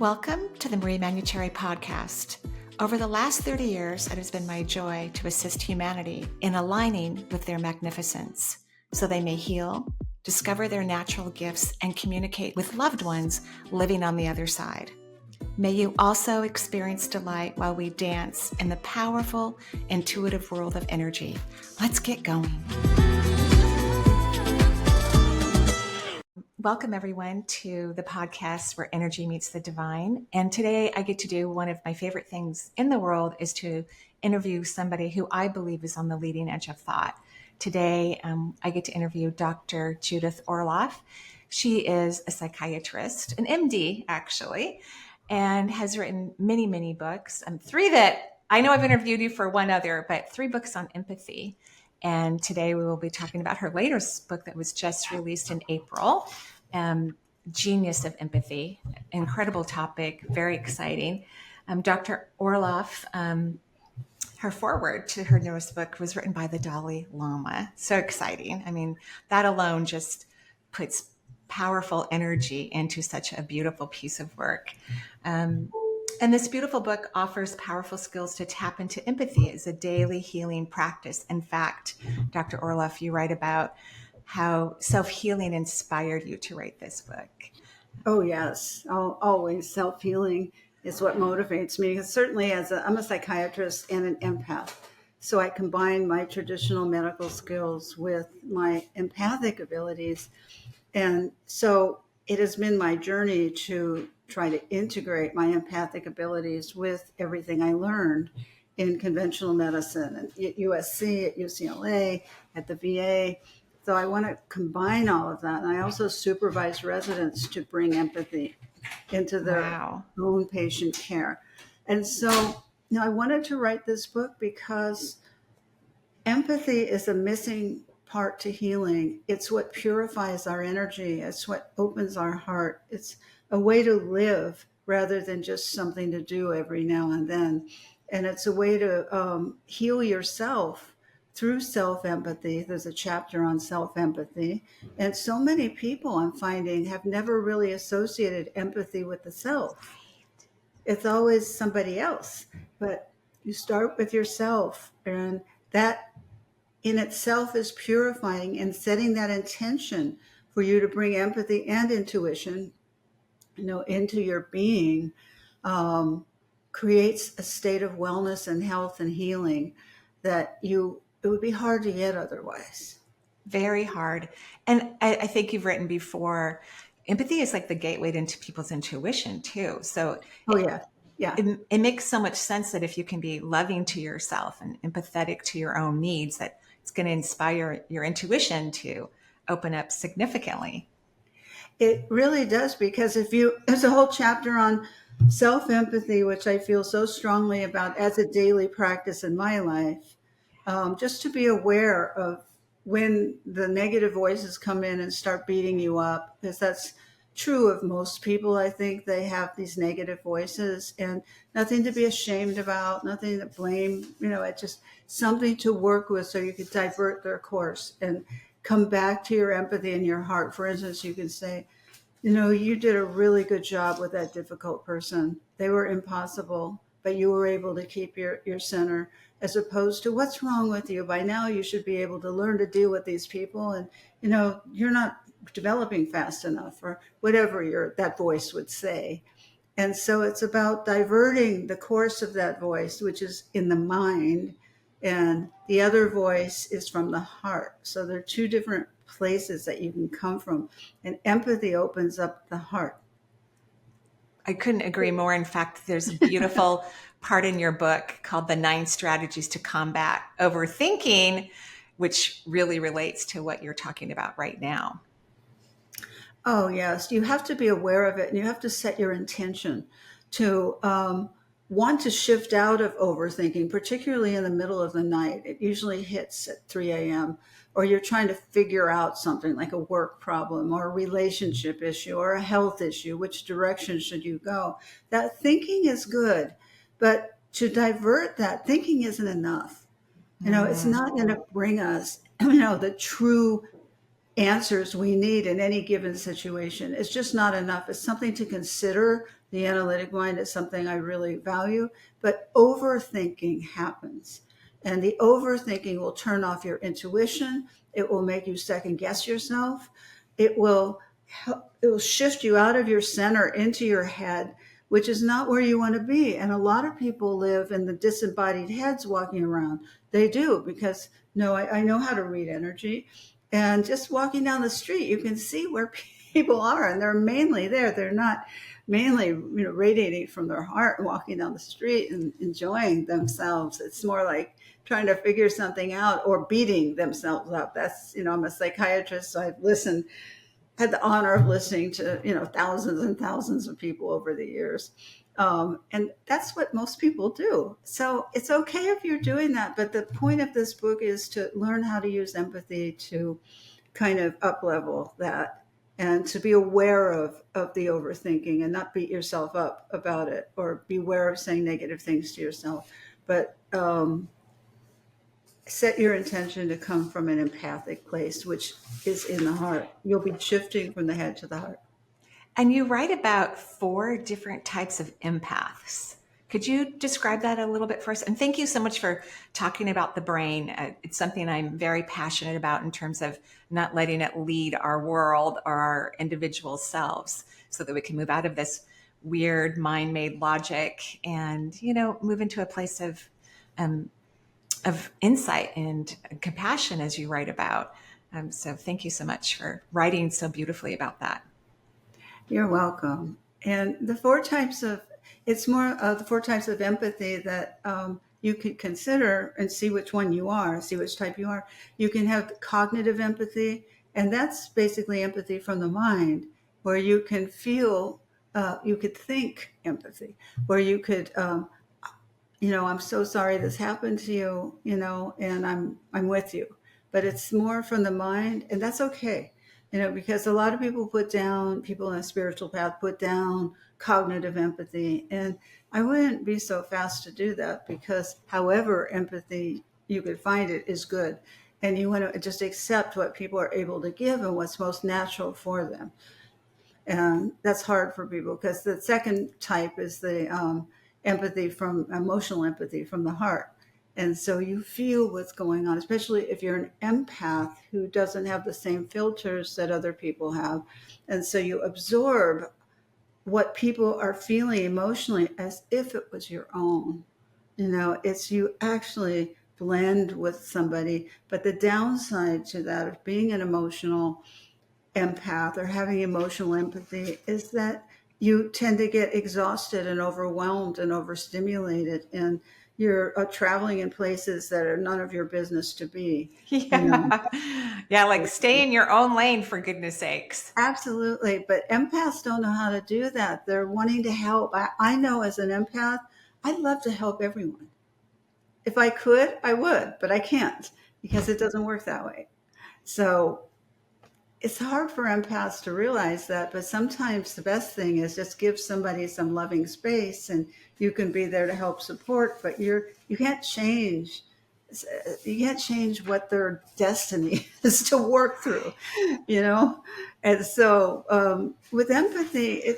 Welcome to the Manuchehri podcast. Over the last 30 years, it has been my joy to assist humanity in aligning with their magnificence so they may heal, discover their natural gifts, and communicate with loved ones living on the other side. May you also experience delight while we dance in the powerful, intuitive world of energy. Let's get going. Welcome, everyone, to the podcast where energy meets the divine. And today I get to do one of my favorite things in the world is to interview somebody who I believe is on the leading edge of thought. Today, I get to interview Dr. Judith Orloff. She is a psychiatrist, an MD, actually, and has written many, many books. Three that I know I've interviewed you for one other, but 3 books on empathy. And today we will be talking about her latest book that was just released in April, Genius of Empathy. Incredible topic, very exciting. Dr. Orloff, her foreword to her newest book was written by the Dalai Lama. So exciting. I mean, that alone just puts powerful energy into such a beautiful piece of work. And this beautiful book offers powerful skills to tap into empathy as a daily healing practice. In fact, Dr. Orloff, you write about how self-healing inspired you to write this book. Oh, yes. Always self-healing is what motivates me. Because certainly I'm a psychiatrist and an empath. So I combine my traditional medical skills with my empathic abilities. And so it has been my journey to try to integrate my empathic abilities with everything I learned in conventional medicine at USC, at UCLA, at the VA. So I want to combine all of that. And I also supervise residents to bring empathy into their own patient care. And so I wanted to write this book because empathy is a missing part to healing. It's what purifies our energy. It's what opens our heart. It's a way to live rather than just something to do every now and then. And it's a way to heal yourself through self-empathy. There's a chapter on self-empathy. And so many people, I'm finding, have never really associated empathy with the self. It's always somebody else. But you start with yourself, and that in itself is purifying, and setting that intention for you to bring empathy and intuition, into your being, creates a state of wellness and health and healing that it would be hard to get otherwise. Very hard. And I think you've written before, empathy is like the gateway into people's intuition too. So it makes so much sense that if you can be loving to yourself and empathetic to your own needs, that it's going to inspire your intuition to open up significantly. It really does, because there's a whole chapter on self-empathy, which I feel so strongly about as a daily practice in my life. Just to be aware of when the negative voices come in and start beating you up, because that's true of most people. I think they have these negative voices, and nothing to be ashamed about, nothing to blame, it's just something to work with so you can divert their course and come back to your empathy and your heart. For instance, you can say, you did a really good job with that difficult person. They were impossible, but you were able to keep your center, as opposed to, what's wrong with you? By now you should be able to learn to deal with these people, and you're not developing fast enough, or whatever that voice would say. And so it's about diverting the course of that voice, which is in the mind, and the other voice is from the heart. So there are 2 different places that you can come from, and empathy opens up the heart. I couldn't agree more. In fact, there's a beautiful part in your book called The 9 Strategies to Combat Overthinking, which really relates to what you're talking about right now. Oh, yes. You have to be aware of it, and you have to set your intention to want to shift out of overthinking, particularly in the middle of the night. It usually hits at 3 a.m., or you're trying to figure out something like a work problem or a relationship issue or a health issue. Which direction should you go? That thinking is good, but to divert that thinking isn't enough. It's not going to bring us, the true answers we need in any given situation. It's just not enough. It's something to consider, The analytic mind is something I really value, but overthinking happens. And the overthinking will turn off your intuition. It will make you second guess yourself. It will shift you out of your center into your head, which is not where you want to be. And a lot of people live in the disembodied heads walking around. They do, because no, I know how to read energy. And just walking down the street, you can see where people are, and they're mainly there. They're not mainly, radiating from their heart and walking down the street and enjoying themselves. It's more like trying to figure something out or beating themselves up. That's, I'm a psychiatrist, so I've had the honor of listening to, thousands and thousands of people over the years. And that's what most people do. So it's okay if you're doing that. But the point of this book is to learn how to use empathy to kind of up level that, and to be aware of the overthinking and not beat yourself up about it, or beware of saying negative things to yourself. But set your intention to come from an empathic place, which is in the heart. You'll be shifting from the head to the heart. And you write about 4 different types of empaths. Could you describe that a little bit for us? And thank you so much for talking about the brain. It's something I'm very passionate about in terms of not letting it lead our world or our individual selves, so that we can move out of this weird mind-made logic and, move into a place of insight and compassion, as you write about. So thank you so much for writing so beautifully about that. You're welcome. And the 4 types of, it's more of the 4 types of empathy that you could consider and see which one you are, see which type you are. You can have cognitive empathy, and that's basically empathy from the mind, where you can feel, you could think empathy, where you could, I'm so sorry this happened to you, and I'm with you. But it's more from the mind, and that's okay. Because a lot of people people in a spiritual path put down cognitive empathy. And I wouldn't be so fast to do that, because however empathy you could find it is good. And you want to just accept what people are able to give and what's most natural for them. And that's hard for people, because the second type is the emotional empathy from the heart. And so you feel what's going on, especially if you're an empath who doesn't have the same filters that other people have. And so you absorb what people are feeling emotionally as if it was your own. It's you actually blend with somebody. But the downside to that of being an emotional empath or having emotional empathy is that you tend to get exhausted and overwhelmed and overstimulated, and you're traveling in places that are none of your business to be. Yeah. Yeah, like stay in your own lane, for goodness sakes. Absolutely. But empaths don't know how to do that. They're wanting to help. I know as an empath, I'd love to help everyone. If I could, I would, but I can't, because it doesn't work that way. So it's hard for empaths to realize that, but sometimes the best thing is just give somebody some loving space, and you can be there to help support, but you can't change what their destiny is to work through, And so with empathy,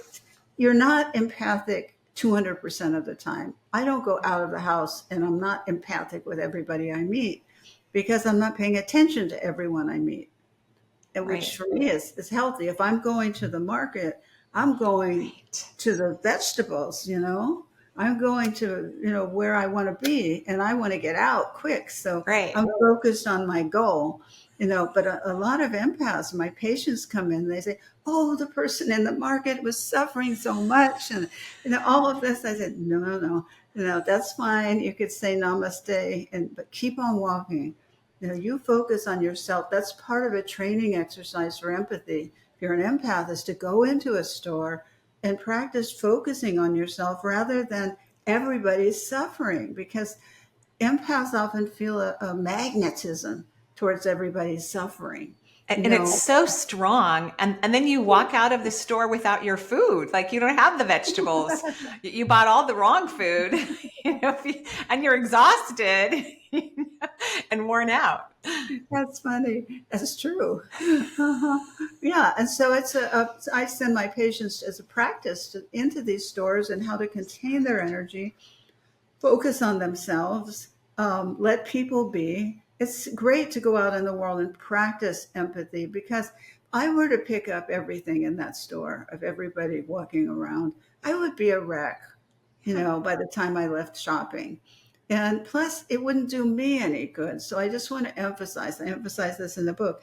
you're not empathic 200% of the time. I don't go out of the house and I'm not empathic with everybody I meet, because I'm not paying attention to everyone I meet. And which for me is healthy. If I'm going to the market, I'm going to the vegetables, I'm going to, where I want to be, and I want to get out quick. So I'm focused on my goal, but a lot of empaths, my patients come in, they say, oh, the person in the market was suffering so much. And, all of this, I said, no, that's fine. You could say namaste, but keep on walking. You focus on yourself. That's part of a training exercise for empathy. If you're an empath, is to go into a store and practice focusing on yourself rather than everybody's suffering, because empaths often feel a magnetism towards everybody's suffering. you And it's know. so strong. And then you walk out of the store without your food. Like you don't have the vegetables. You bought all the wrong food, and you're exhausted and worn out. That's funny. That's true. Uh-huh. Yeah, and so I send my patients as a practice into these stores and how to contain their energy, focus on themselves, let people be. It's great to go out in the world and practice empathy because I were to pick up everything in that store of everybody walking around, I would be a wreck, by the time I left shopping. And plus, it wouldn't do me any good. So I just want to I emphasize this in the book,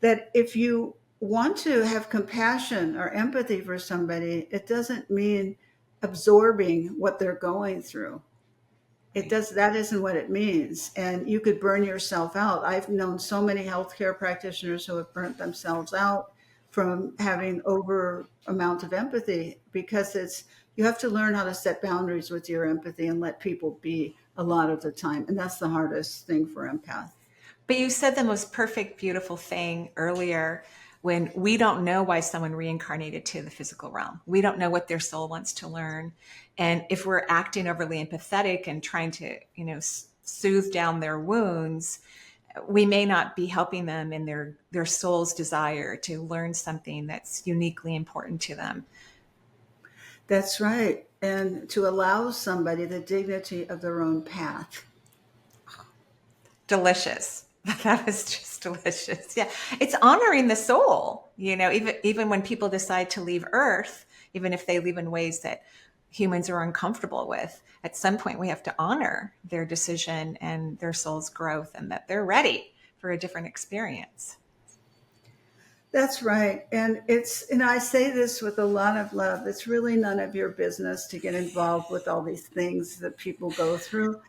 that if you want to have compassion or empathy for somebody, it doesn't mean absorbing what they're going through. It does, that isn't what it means. And you could burn yourself out. I've known so many healthcare practitioners who have burnt themselves out from having over amount of empathy, because you have to learn how to set boundaries with your empathy and let people be a lot of the time. And that's the hardest thing for empath. But you said the most perfect, beautiful thing earlier when we don't know why someone reincarnated to the physical realm. We don't know what their soul wants to learn. And if we're acting overly empathetic and trying to, soothe down their wounds, we may not be helping them in their soul's desire to learn something that's uniquely important to them. That's right. And to allow somebody the dignity of their own path. Delicious. That was just delicious. Yeah. It's honoring the soul, even when people decide to leave Earth, even if they leave in ways that humans are uncomfortable with, at some point we have to honor their decision and their soul's growth and that they're ready for a different experience. That's right. And I say this with a lot of love. It's really none of your business to get involved with all these things that people go through.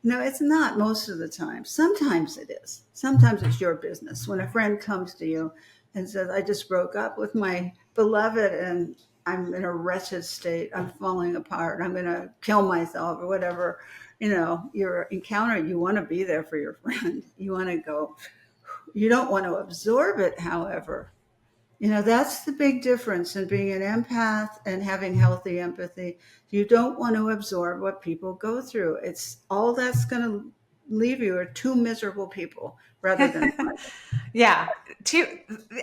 No, it's not most of the time. Sometimes it is. Sometimes it's your business. When a friend comes to you and says, I just broke up with my beloved and I'm in a wretched state, I'm falling apart, I'm going to kill myself or whatever, your encounter, you want to be there for your friend. You want to go. You don't want to absorb it, however. That's the big difference in being an empath and having healthy empathy. You don't want to absorb what people go through. It's all that's going to leave you are two miserable people rather than one. Yeah.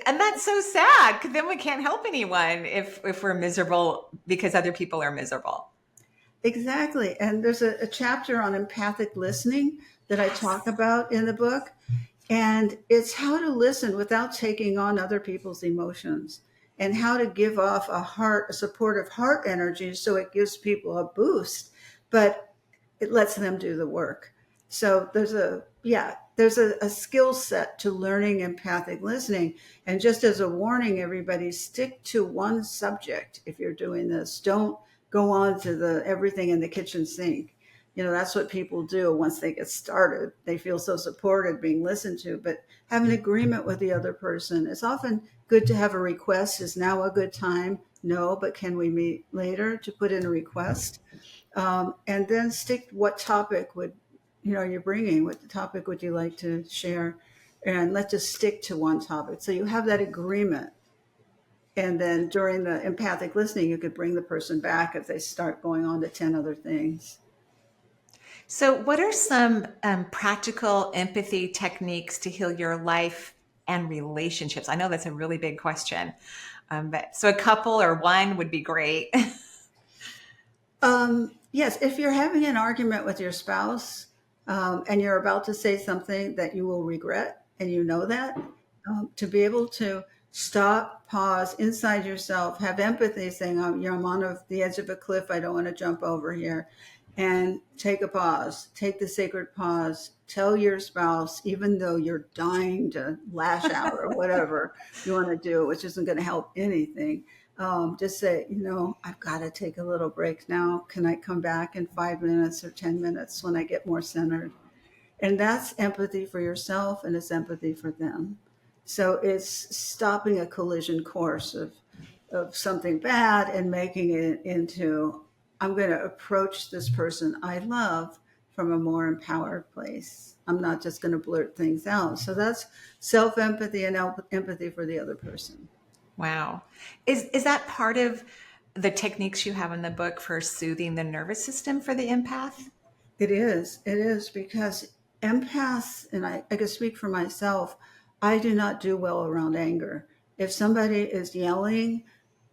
And that's so sad because then we can't help anyone if we're miserable because other people are miserable. Exactly. And there's a chapter on empathic listening that I talk about in the book. And it's how to listen without taking on other people's emotions and how to give off a supportive heart energy so it gives people a boost, but it lets them do the work. So there's a skill set to learning empathic listening. And just as a warning, everybody, stick to one subject if you're doing this. Don't go on to the everything in the kitchen sink. That's what people do once they get started. They feel so supported, being listened to, but have an agreement with the other person. It's often good to have a request. Is now a good time? No, but can we meet later, to put in a request? And then stick what topic you're bringing, what topic would you like to share? And let's just stick to one topic. So you have that agreement. And then during the empathic listening, you could bring the person back if they start going on to 10 other things. So, what are some practical empathy techniques to heal your life and relationships? I know that's a really big question, but so a couple or one would be great. Yes, if you're having an argument with your spouse and you're about to say something that you will regret, and you know that, to be able to stop, pause inside yourself, have empathy, saying, I'm on the edge of a cliff, I don't want to jump over here. And take a pause, take the sacred pause, tell your spouse, even though you're dying to lash out or whatever you want to do, which isn't going to help anything. Just say, I've got to take a little break now. Can I come back in 5 minutes or 10 minutes when I get more centered? And that's empathy for yourself and it's empathy for them. So it's stopping a collision course of something bad and making it into, I'm going to approach this person I love from a more empowered place. I'm not just going to blurt things out. So that's self-empathy and empathy for the other person. Wow. Is that part of the techniques you have in the book for soothing the nervous system for the empath? It is. It is because empaths, and I can speak for myself, I do not do well around anger. If somebody is yelling,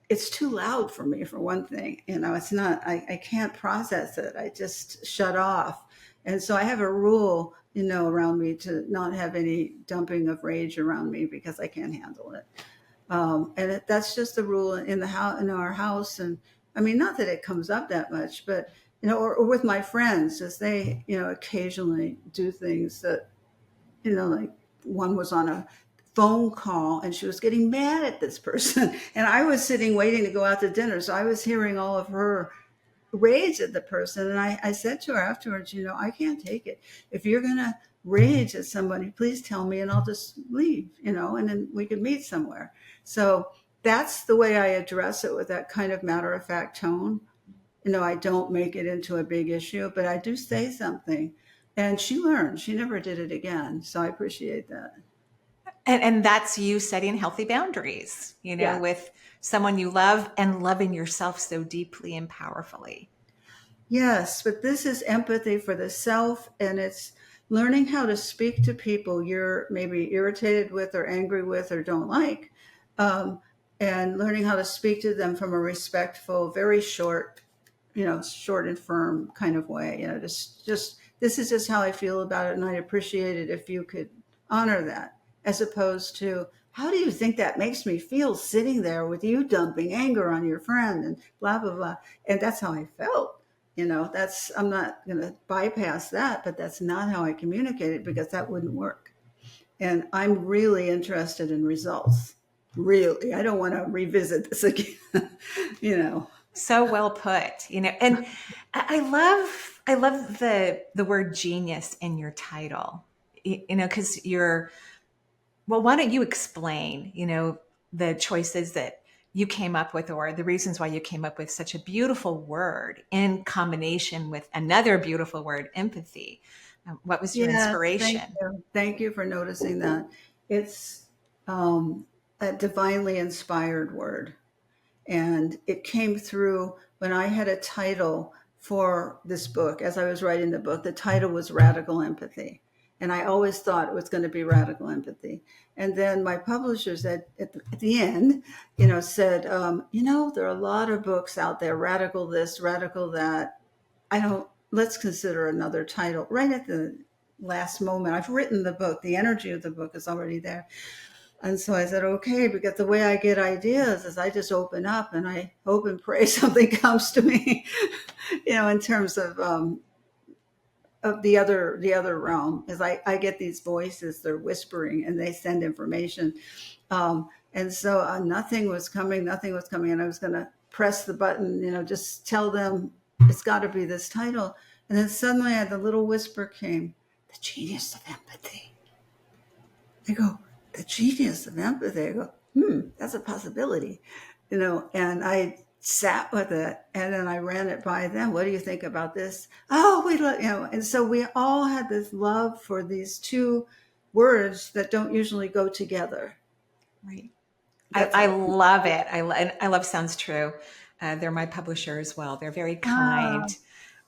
it's too loud for me, for one thing. It's not, I can't process it. I just shut off. And so I have a rule, around me to not have any dumping of rage around me because I can't handle it. That's just the rule in the house, in our house. And I mean, not that it comes up that much, but or with my friends, as they, occasionally do things that, like one was on a phone call and she was getting mad at this person, and I was sitting waiting to go out to dinner, so I was hearing all of her rage at the person. And I said to her afterwards, I can't take it. If you're gonna rage at somebody, please tell me and I'll just leave, and then we could meet somewhere. So that's the way I address it, with that kind of matter-of-fact tone. I don't make it into a big issue, but I do say something. And she learned. She never did it again. So I appreciate that. And that's you setting healthy boundaries, Yeah. with someone you love and loving yourself so deeply and powerfully. Yes, but this is empathy for the self, and it's learning how to speak to people you're maybe irritated with or angry with or don't like, um, and learning how to speak to them from a respectful, very short, short and firm kind of way. Just this is just how I feel about it, and I'd appreciate it if you could honor that, as opposed to, how do you think that makes me feel sitting there with you dumping anger on your friend and blah blah blah. And that's how I felt. I'm not going to bypass that, but that's not how I communicate it, because that wouldn't work. And I'm really interested in results. Really, I don't want to revisit this again. So well put, and I love the word genius in your title, because well, why don't you explain, the choices that you came up with, or the reasons why you came up with such a beautiful word in combination with another beautiful word, empathy. What was your Yeah, inspiration? thank you. Thank you for noticing that. It's a divinely inspired word. And it came through when I had a title for this book. As I was writing the book, the title was Radical Empathy. And I always thought it was going to be Radical Empathy. And then my publishers at the end, said, there are a lot of books out there, radical this, radical that. Let's consider another title. Right at the last moment, I've written the book. The energy of the book is already there. And so I said, okay, because the way I get ideas is I just open up and I hope and pray something comes to me, in terms of the other realm. Is I get these voices, they're whispering and they send information. And so nothing was coming. And I was going to press the button, just tell them it's got to be this title. And then suddenly the little whisper came, the genius of empathy. I go, the genius of empathy. I go, that's a possibility, and I sat with it, and then I ran it by them. What do you think about this? Oh, we love, and so we all had this love for these two words that don't usually go together. Right. I love it. I love Sounds True. They're my publisher as well. They're very kind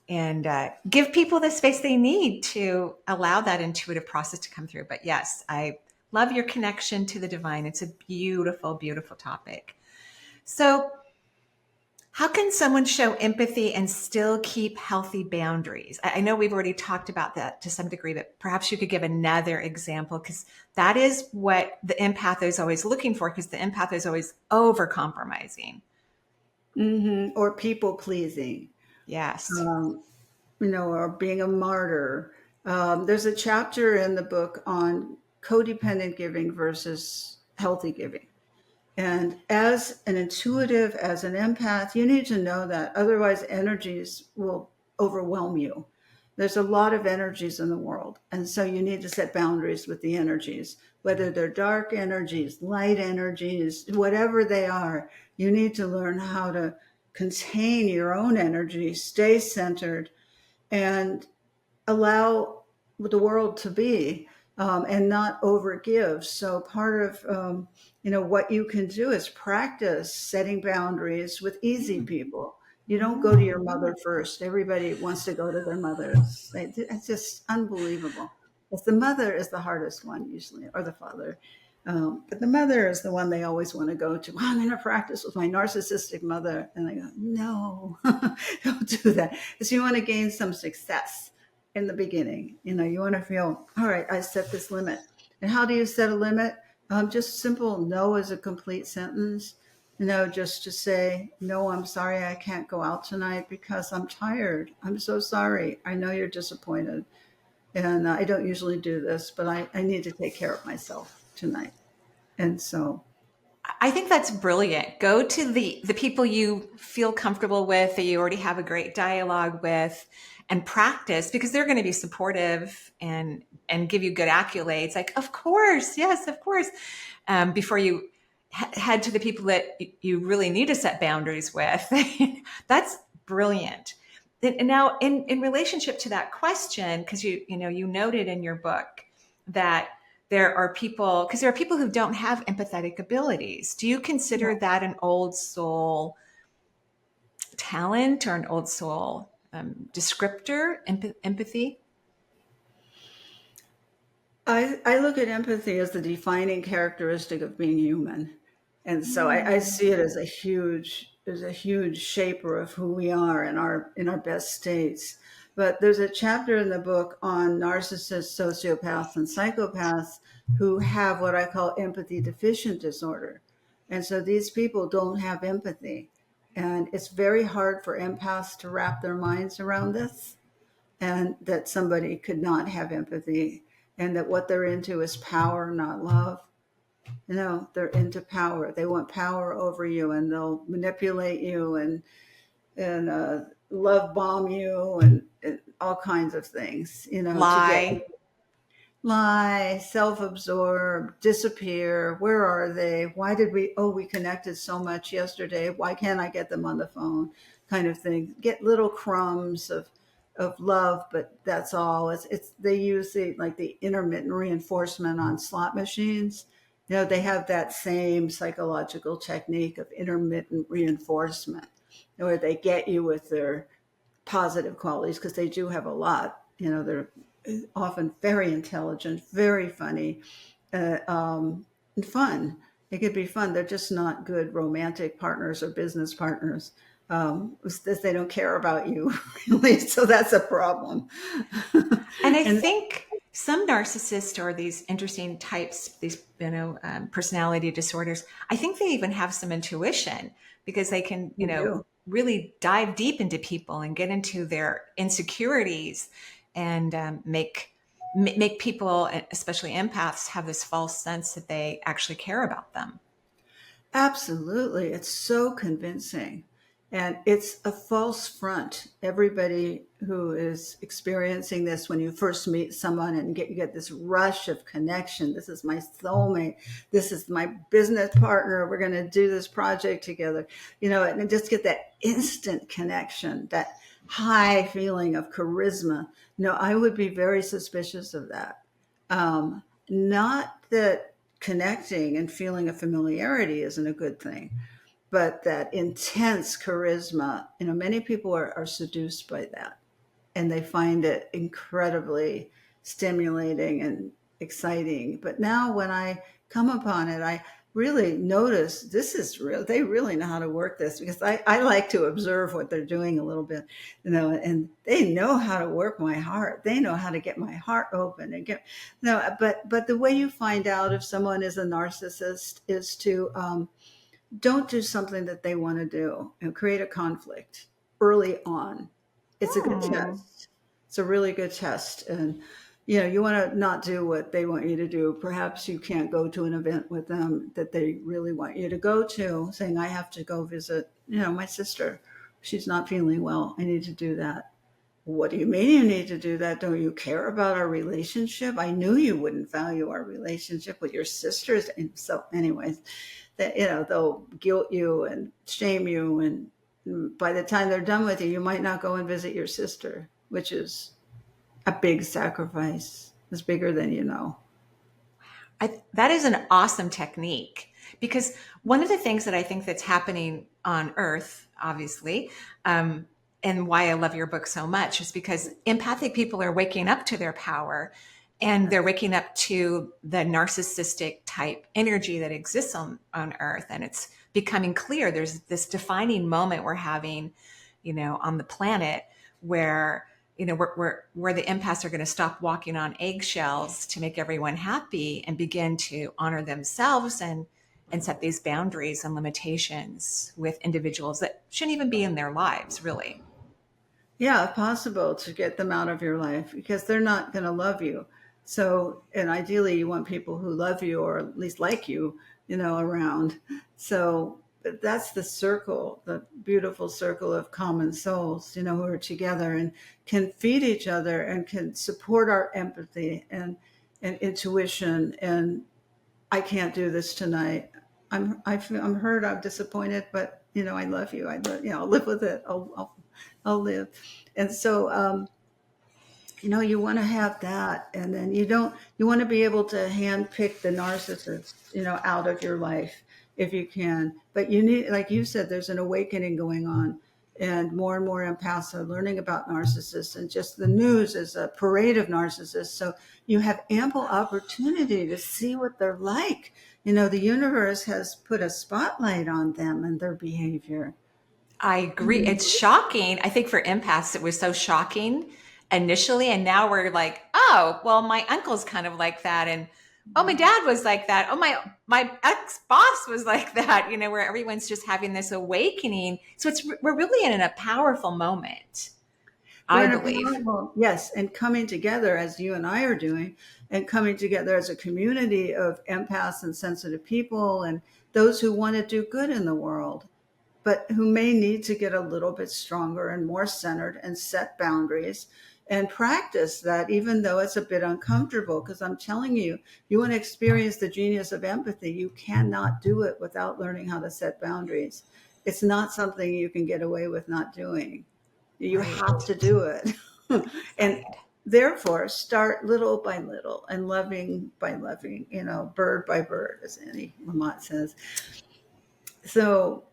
and give people the space they need to allow that intuitive process to come through. But yes, I love your connection to the divine. It's a beautiful, beautiful topic. So, how can someone show empathy and still keep healthy boundaries? I know we've already talked about that to some degree, but perhaps you could give another example, because that is what the empath is always looking for, because the empath is always over compromising. Mm-hmm. Or people pleasing. Yes. Or being a martyr. There's a chapter in the book on codependent giving versus healthy giving. And as an intuitive, as an empath, you need to know that. Otherwise, energies will overwhelm you. There's a lot of energies in the world. And so you need to set boundaries with the energies, whether they're dark energies, light energies, whatever they are. You need to learn how to contain your own energy, stay centered, and allow the world to be, and not overgive. So part of what you can do is practice setting boundaries with easy people. You don't go to your mother first. Everybody wants to go to their mothers. It's just unbelievable. It's the mother is the hardest one usually, or the father. But the mother is the one they always want to go to. "Well, I'm going to practice with my narcissistic mother." And I go, no, don't do that. Because you want to gain some success in the beginning. You want to feel, all right, I set this limit. And how do you set a limit? Just simple no is a complete sentence. Just to say, no, I'm sorry, I can't go out tonight because I'm tired. I'm so sorry. I know you're disappointed. And I don't usually do this, but I need to take care of myself tonight. And so, I think that's brilliant. Go to the people you feel comfortable with, that you already have a great dialogue with, and practice, because they're going to be supportive and give you good accolades. Like, of course, yes, of course. Before you head to the people that you really need to set boundaries with. That's brilliant. And now, in relationship to that question, because you noted in your book that there are people who don't have empathetic abilities. Do you consider that an old soul talent or an old soul descriptor, empathy? I look at empathy as the defining characteristic of being human. And so I see it as a huge shaper of who we are in our best states. But there's a chapter in the book on narcissists, sociopaths, and psychopaths who have what I call empathy deficient disorder. And so these people don't have empathy. And it's very hard for empaths to wrap their minds around this, and that somebody could not have empathy, and that what they're into is power, not love. They're into power. They want power over you, and they'll manipulate you and love bomb you and all kinds of things, to get Lie. lie, self-absorbed, disappear. Where are they? Why did we connected so much yesterday. Why can't I get them on the phone? Kind of thing. Get little crumbs of love, but that's all. It's they use the intermittent reinforcement on slot machines. They have that same psychological technique of intermittent reinforcement, where they get you with their positive qualities, because they do have a lot. They're often very intelligent, very funny, and fun. It could be fun. They're just not good romantic partners or business partners. They don't care about you, really. So that's a problem. And I And think some narcissists are these interesting types, these personality disorders. I think they even have some intuition, because they can they do. really dive deep into people and get into their insecurities, and make people, especially empaths, have this false sense that they actually care about them. Absolutely. It's so convincing. And it's a false front. Everybody who is experiencing this, when you first meet someone and you get this rush of connection, this is my soulmate, this is my business partner, we're going to do this project together, and just get that instant connection, that high feeling of charisma. I would be very suspicious of that. Not that connecting and feeling a familiarity isn't a good thing, but that intense charisma, many people are seduced by that, and they find it incredibly stimulating and exciting. But now when I come upon it, I really notice this is real. They really know how to work this, because I like to observe what they're doing a little bit, and they know how to work my heart. They know how to get my heart open and get, but the way you find out if someone is a narcissist is to, don't do something that they want to do and create a conflict early on. It's a good Hmm. test. It's a really good test. And, you want to not do what they want you to do. Perhaps you can't go to an event with them that they really want you to go to, saying, I have to go visit, my sister. She's not feeling well. I need to do that. What do you mean you need to do that? Don't you care about our relationship? I knew you wouldn't value our relationship with your sisters. And so, anyways, that they'll guilt you and shame you, and by the time they're done with you, you might not go and visit your sister, which is a big sacrifice. It's bigger than you know. That is an awesome technique, because one of the things that I think that's happening on Earth, obviously, and why I love your book so much, is because empathic people are waking up to their power, and they're waking up to the narcissistic type energy that exists on Earth. And it's becoming clear there's this defining moment we're having, on the planet where where the empaths are going to stop walking on eggshells to make everyone happy and begin to honor themselves and set these boundaries and limitations with individuals that shouldn't even be in their lives, really. Yeah, if possible, to get them out of your life because they're not going to love you. So, and ideally, you want people who love you or at least like you, around. So that's the circle, the beautiful circle of common souls, who are together and can feed each other and can support our empathy and intuition. And I can't do this tonight. I'm hurt. I'm disappointed, but I love you. I'll live with it. I'll live. And so, you want to have that. And then you want to be able to handpick the narcissist, out of your life if you can. But you need, like you said, there's an awakening going on. And more empaths are learning about narcissists, and just the news is a parade of narcissists. So you have ample opportunity to see what they're like. The universe has put a spotlight on them and their behavior. I agree. It's shocking. I think for empaths, it was so shocking initially. And now we're like, oh, well, my uncle's kind of like that. And oh, my dad was like that. Oh, my ex-boss was like that, where everyone's just having this awakening. So we're really in a powerful moment, I believe. Yes, and coming together as you and I are doing, and coming together as a community of empaths and sensitive people and those who want to do good in the world, but who may need to get a little bit stronger and more centered and set boundaries and practice that, even though it's a bit uncomfortable. Because I'm telling you, you want to experience the genius of empathy, you cannot do it without learning how to set boundaries. It's not something you can get away with not doing. You have to do it. And therefore, start little by little and loving by loving, bird by bird, as Annie Lamott says. So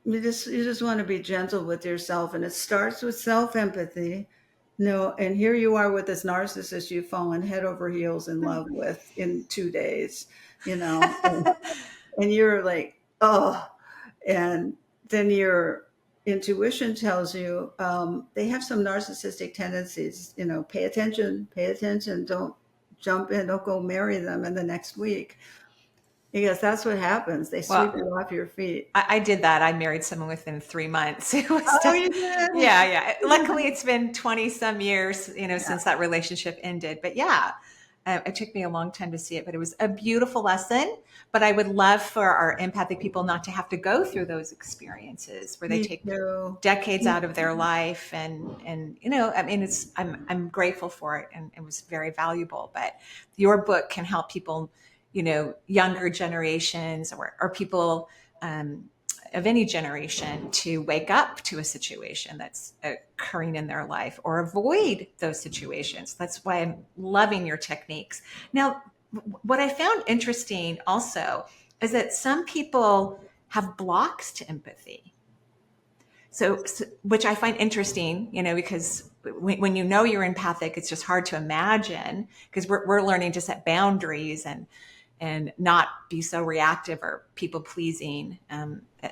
you just want to be gentle with yourself, and it starts with self-empathy. And here you are with this narcissist you've fallen head over heels in love with in 2 days, and you're like, oh, and then your intuition tells you they have some narcissistic tendencies. Pay attention, don't jump in, don't go marry them in the next week. Because that's what happens. They sweep you off your feet. I did that. I married someone within 3 months. It was You did? Yeah. Luckily, it's been 20 some years, since that relationship ended. But yeah, it took me a long time to see it, but it was a beautiful lesson. But I would love for our empathic people not to have to go through those experiences where they take decades out of their life. And I mean, I'm grateful for it, and it was very valuable. But your book can help people, younger generations or people of any generation, to wake up to a situation that's occurring in their life or avoid those situations. That's why I'm loving your techniques. Now, what I found interesting also is that some people have blocks to empathy. So which I find interesting, because when you're empathic, it's just hard to imagine, because we're learning to set boundaries and not be so reactive or people pleasing,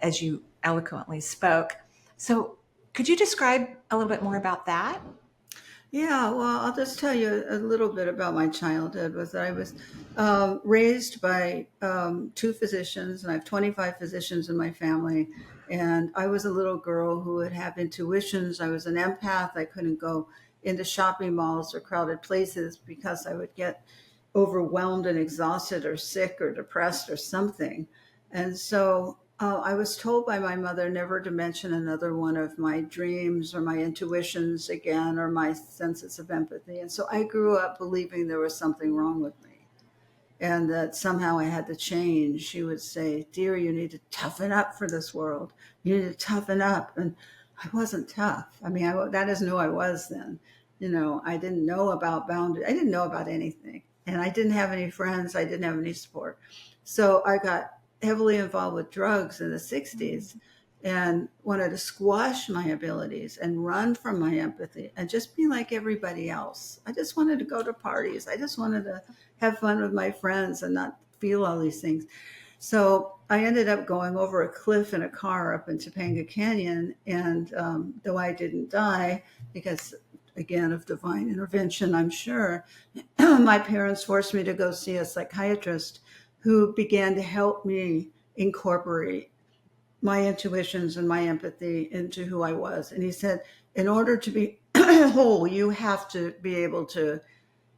as you eloquently spoke. So could you describe a little bit more about that? Yeah, well, I'll just tell you a little bit about my childhood. Was that I was raised by 2 physicians, and I have 25 physicians in my family. And I was a little girl who would have intuitions. I was an empath. I couldn't go into shopping malls or crowded places because I would get overwhelmed and exhausted or sick or depressed or something. And so I was told by my mother never to mention another one of my dreams or my intuitions again, or my senses of empathy. And so I grew up believing there was something wrong with me and that somehow I had to change. She would say, dear, you need to toughen up for this world. You need to toughen up. And I wasn't tough. I mean, that isn't who I was then. I didn't know about boundaries. I didn't know about anything. And I didn't have any friends. I didn't have any support. So I got heavily involved with drugs in the 60s and wanted to squash my abilities and run from my empathy and just be like everybody else. I just wanted to go to parties. I just wanted to have fun with my friends and not feel all these things. So I ended up going over a cliff in a car up in Topanga Canyon. And though I didn't die, because again, of divine intervention, I'm sure, my parents forced me to go see a psychiatrist who began to help me incorporate my intuitions and my empathy into who I was. And he said, in order to be whole, you have to be able to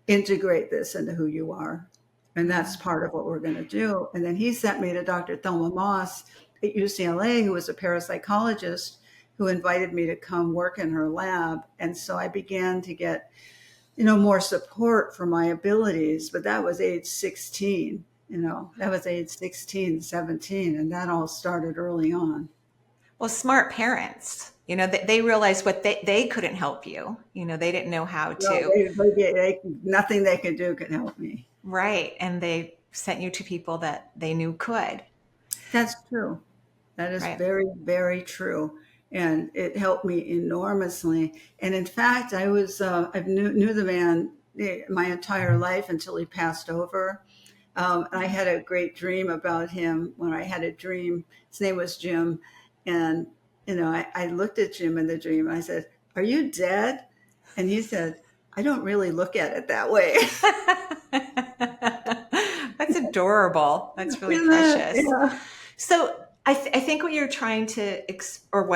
integrate this into who you are. And that's part of what we're going to do. And then he sent me to Dr. Thelma Moss at UCLA, who was a parapsychologist who invited me to come work in her lab. And so I began to get, more support for my abilities. But that was age 16, that was age 16, 17. And that all started early on. Well, smart parents, they realized what they couldn't help you. They didn't know how No, to. nothing they could do could help me. Right. And they sent you to people that they knew could. That's true. That is Right. very, very true. And it helped me enormously. And in fact, I knew the man my entire life until he passed over. I had a great dream about him when I had a dream. His name was Jim. And, I looked at Jim in the dream and I said, "Are you dead?" And he said, "I don't really look at it that way." That's adorable. That's really precious. Yeah. So I think what you're trying to,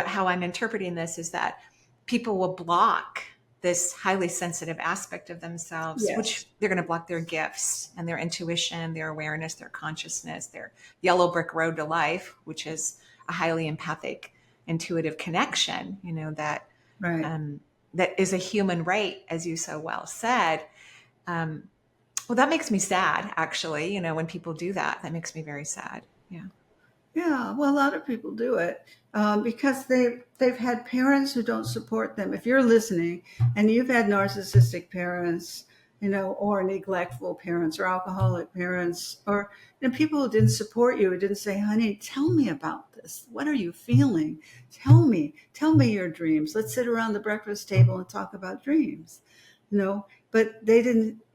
how I'm interpreting this is that people will block this highly sensitive aspect of themselves, Yes. which they're going to block their gifts and their intuition, their awareness, their consciousness, their yellow brick road to life, which is a highly empathic, intuitive connection, that Right. that is a human right, as you so well said. Well, that makes me sad, actually. When people do that, that makes me very sad. Yeah. Yeah, well, a lot of people do it because they've had parents who don't support them. If you're listening and you've had narcissistic parents, or neglectful parents or alcoholic parents, or people who didn't support you, who didn't say, "Honey, tell me about this. What are you feeling? Tell me your dreams. Let's sit around the breakfast table and talk about dreams." But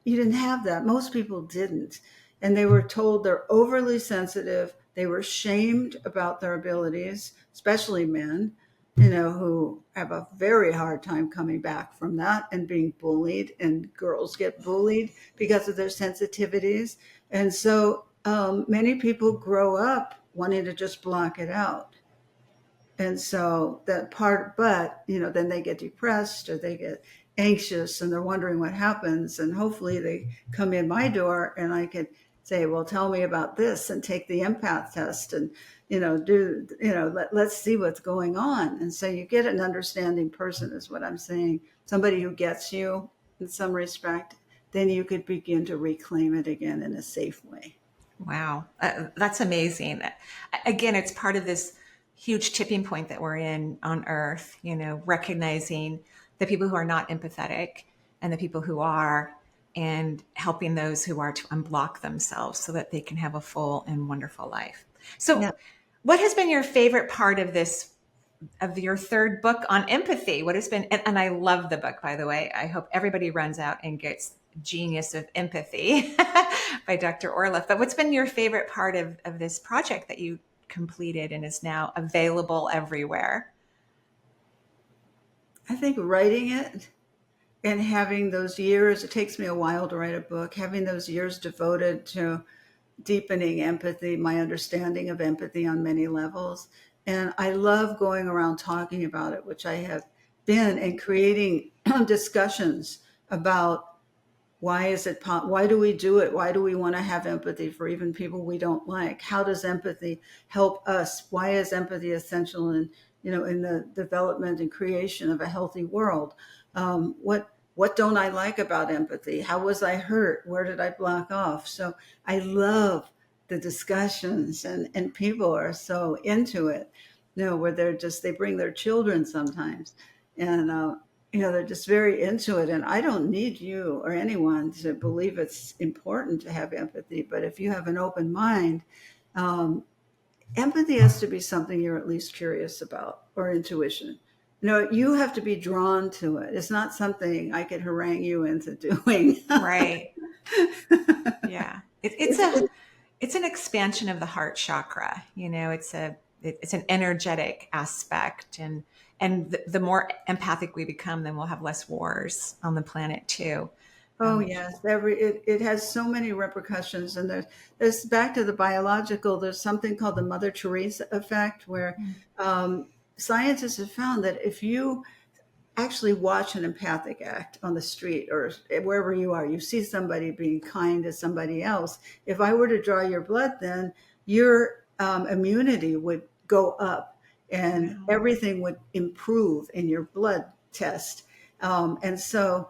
you didn't have that. Most people didn't. And they were told they're overly sensitive. They were shamed about their abilities, especially men, who have a very hard time coming back from that and being bullied. And girls get bullied because of their sensitivities. And so many people grow up wanting to just block it out. And so then they get depressed or they get anxious and they're wondering what happens. And hopefully they come in my door and I could say, "Well, tell me about this," and take the empath test and, let's see what's going on. And so you get an understanding person is what I'm saying. Somebody who gets you in some respect, then you could begin to reclaim it again in a safe way. Wow. That's amazing. Again, it's part of this huge tipping point that we're in on Earth, recognizing the people who are not empathetic and the people who are, and helping those who are to unblock themselves so that they can have a full and wonderful life. So, Yeah. what has been your favorite part of your third book on empathy? What has been, and I love the book, by the way. I hope everybody runs out and gets Genius of Empathy by Dr. Orloff. But what's been your favorite part of this project that you completed and is now available everywhere? I think writing it and having those years, it takes me a while to write a book, having those years devoted to deepening empathy, my understanding of empathy on many levels. And I love going around talking about it, which I have been, and creating discussions about why do we do it? Why do we want to have empathy for even people we don't like? How does empathy help us? Why is empathy essential in the development and creation of a healthy world? What don't I like about empathy? How was I hurt? Where did I block off? So I love the discussions, and people are so into it, where they bring their children sometimes. And they're just very into it. And I don't need you or anyone to believe it's important to have empathy. But if you have an open mind, um, empathy has to be something you're at least curious about, or intuition. You have to be drawn to it. It's not something I could harangue you into doing. Right. Yeah. It's It's an expansion of the heart chakra. It's an energetic aspect, and the more empathic we become, then we'll have less wars on the planet too. Oh Which yes, it has so many repercussions, and there's back to the biological. There's something called the Mother Teresa effect, where um, scientists have found that if you actually watch an empathic act on the street or wherever you are, you see somebody being kind to somebody else. If I were to draw your blood, then your immunity would go up, and wow. everything would improve in your blood test. And so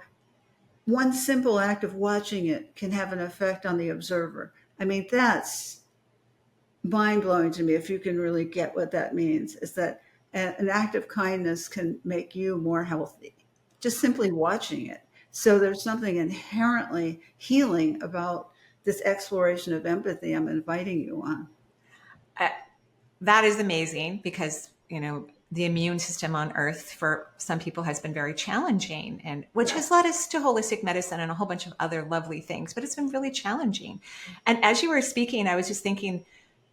one simple act of watching it can have an effect on the observer. I mean, that's mind blowing to me. If you can really get what that means, is that an act of kindness can make you more healthy, just simply watching it. So there's something inherently healing about this exploration of empathy I'm inviting you on. Uh, that is amazing because, the immune system on earth for some people has been very challenging, and which has led us to holistic medicine and a whole bunch of other lovely things, but it's been really challenging. And as you were speaking, I was just thinking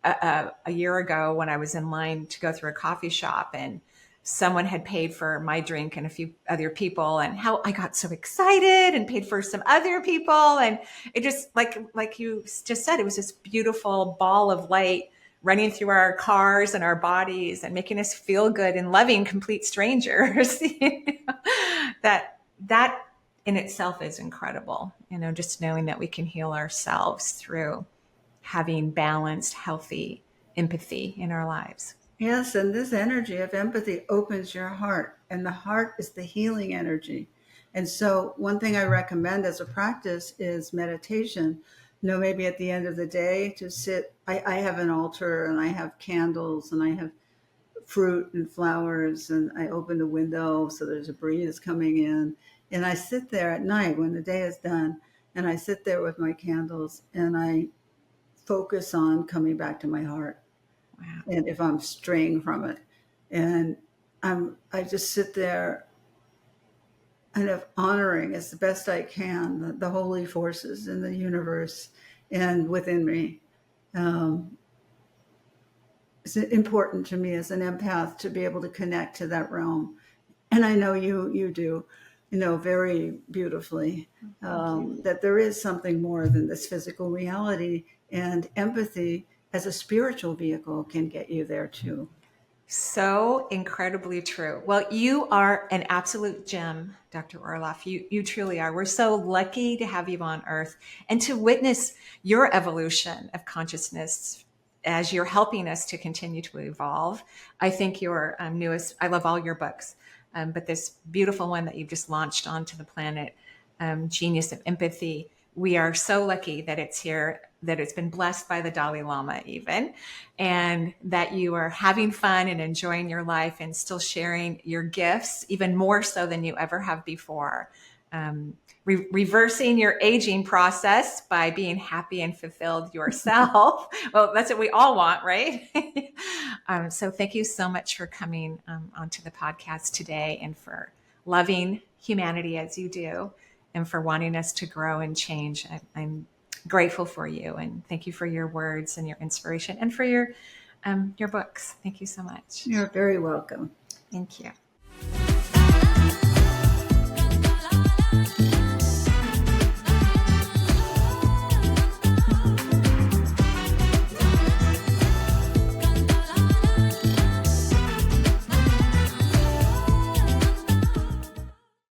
a year ago when I was in line to go through a coffee shop, and someone had paid for my drink and a few other people, and how I got so excited and paid for some other people. And it just, like you just said, it was this beautiful ball of light running through our cars and our bodies and making us feel good and loving complete strangers. That in itself is incredible, just knowing that we can heal ourselves through having balanced, healthy empathy in our lives. Yes, and this energy of empathy opens your heart, and the heart is the healing energy. And so, one thing I recommend as a practice is meditation. Maybe at the end of the day to sit. I have an altar, and I have candles, and I have fruit and flowers, and I open the window so there's a breeze coming in. And I sit there at night when the day is done, and I sit there with my candles, and I focus on coming back to my heart. Wow. And if I'm straying from it, and I just sit there kind of honoring as the best I can the holy forces in the universe and within me. It's important to me as an empath to be able to connect to that realm, and I know you do, very beautifully, that there is something more than this physical reality, and empathy as a spiritual vehicle can get you there too. So incredibly true. Well, you are an absolute gem, Dr. Orloff. You truly are. We're so lucky to have you on Earth and to witness your evolution of consciousness as you're helping us to continue to evolve. I think your newest, I love all your books, but this beautiful one that you've just launched onto the planet, Genius of Empathy. We are so lucky that it's here, that it's been blessed by the Dalai Lama even, and that you are having fun and enjoying your life and still sharing your gifts, even more so than you ever have before. Reversing your aging process by being happy and fulfilled yourself. Well, that's what we all want, right? So thank you so much for coming onto the podcast today, and for loving humanity as you do, and for wanting us to grow and change. I'm grateful for you, and thank you for your words and your inspiration, and for your books. Thank you so much. You're very welcome. Thank you.